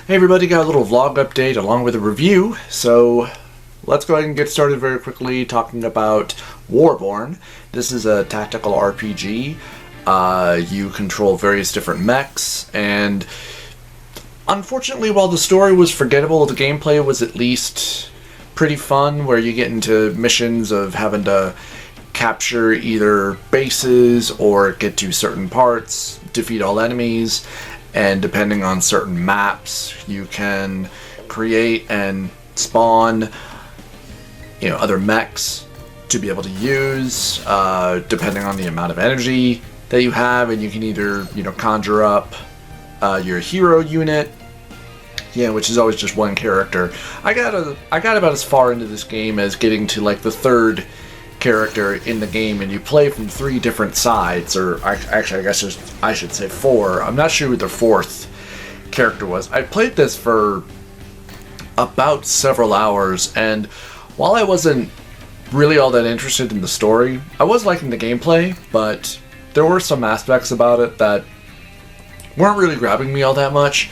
Hey everybody, got a little vlog update along with a review, so let's go ahead and get started very quickly talking about WarBorn. This is a tactical RPG. You control various different mechs, and unfortunately while the story was forgettable, the gameplay was at least pretty fun, where you get into missions of having to capture either bases or get to certain parts, defeat all enemies, and depending on certain maps, you can create and spawn, other mechs to be able to use, depending on the amount of energy that you have, and you can either, conjure up your hero unit, which is always just one character. I got about as far into this game as getting to like the third character in the game, and you play from 3 different sides, or actually I guess I should say 4. I'm not sure who the 4th character was. I played this for about several hours, and while I wasn't really all that interested in the story, I was liking the gameplay, but there were some aspects about it that weren't really grabbing me all that much.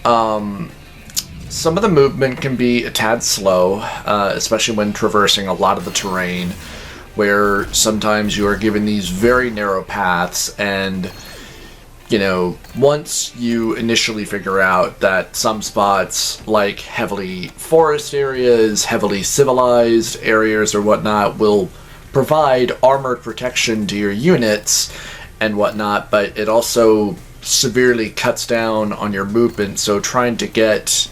Some of the movement can be a tad slow, especially when traversing a lot of the terrain, where sometimes you are given these very narrow paths, and once you initially figure out that some spots, like heavily forest areas, heavily civilized areas or whatnot, will provide armored protection to your units and whatnot, but it also severely cuts down on your movement, so trying to get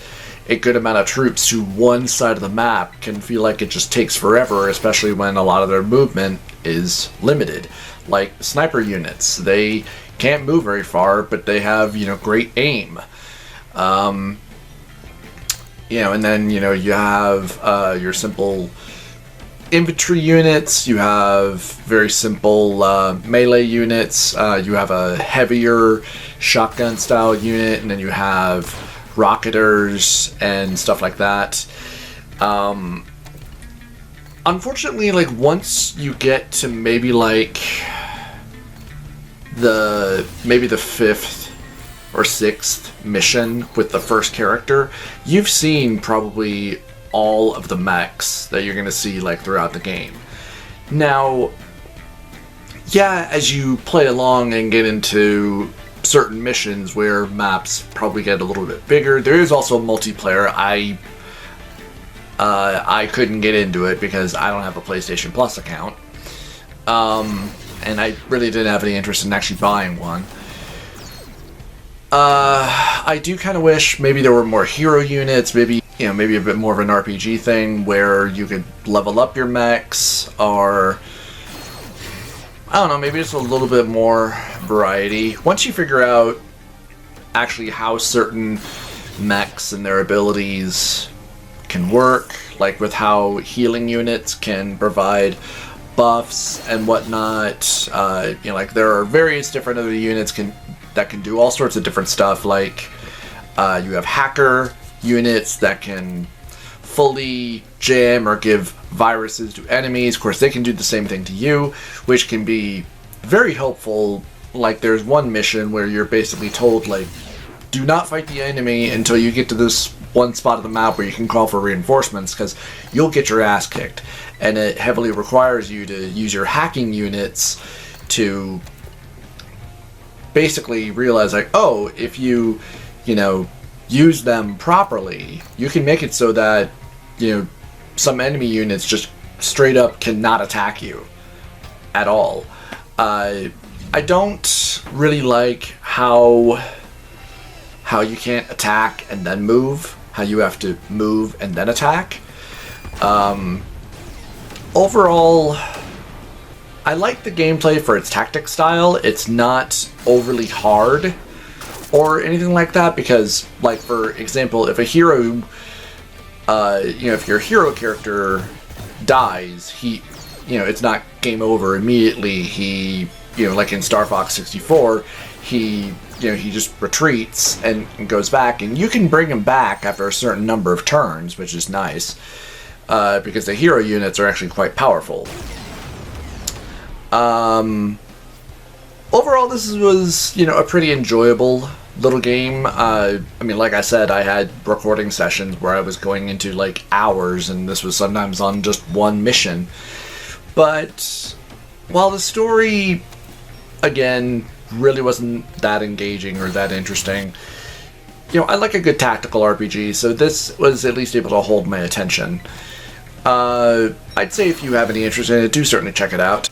a good amount of troops to one side of the map can feel like it just takes forever, especially when a lot of their movement is limited. Like sniper units, they can't move very far, but they have, great aim. And then, you have your simple infantry units, you have very simple melee units, you have a heavier shotgun style unit, and then you have rocketers and stuff like that. Unfortunately, once you get to maybe the 5th or 6th mission with the first character, you've seen probably all of the mechs that you're going to see throughout the game. Now, as you play along and get into certain missions where maps probably get a little bit bigger, there is also multiplayer. I couldn't get into it because I don't have a PlayStation Plus account, and I really didn't have any interest in actually buying one. I do kind of wish maybe there were more hero units, maybe a bit more of an RPG thing where you could level up your mechs, or I don't know, maybe just a little bit more variety. Once you figure out actually how certain mechs and their abilities can work, like with how healing units can provide buffs and whatnot, there are various different other units that can do all sorts of different stuff, like you have hacker units that can fully jam or give viruses to enemies. Of course, they can do the same thing to you, which can be very helpful. Like, there's one mission where you're basically told, do not fight the enemy until you get to this one spot of the map where you can call for reinforcements, because you'll get your ass kicked. And it heavily requires you to use your hacking units to basically realize, if you, use them properly, you can make it so that, some enemy units just straight up cannot attack you at all. I don't really like how you can't attack and then move, how you have to move and then attack. Overall, I like the gameplay for its tactic style. It's not overly hard or anything like that, because, for example, if a hero, if your hero character dies, it's not game over immediately. He, like in Star Fox 64, he just retreats and goes back, and you can bring him back after a certain number of turns, which is nice, because the hero units are actually quite powerful. Overall, this was, a pretty enjoyable little game. I mean, like I said, I had recording sessions where I was going into like hours, and this was sometimes on just one mission. But while the story, again, really wasn't that engaging or that interesting, you know, I like a good tactical RPG, so this was at least able to hold my attention. I'd say if you have any interest in it, do certainly check it out.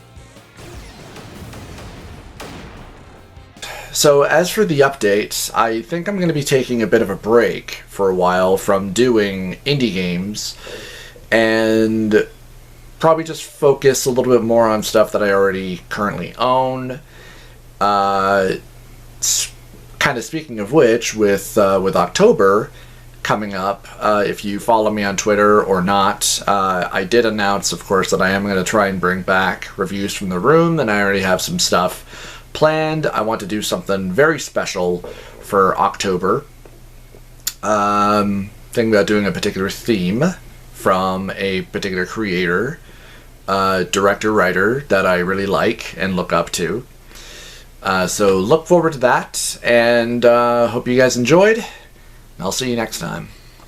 So as for the updates, I think I'm going to be taking a bit of a break for a while from doing indie games, and probably just focus a little bit more on stuff that I already currently own. Kind of speaking of which, with October coming up, if you follow me on Twitter or not, I did announce, of course, that I am going to try and bring back reviews from the room, and I already have some stuff planned. I want to do something very special for October. Thinking about doing a particular theme from a particular creator, director, writer that I really like and look up to. So look forward to that, and hope you guys enjoyed. I'll see you next time.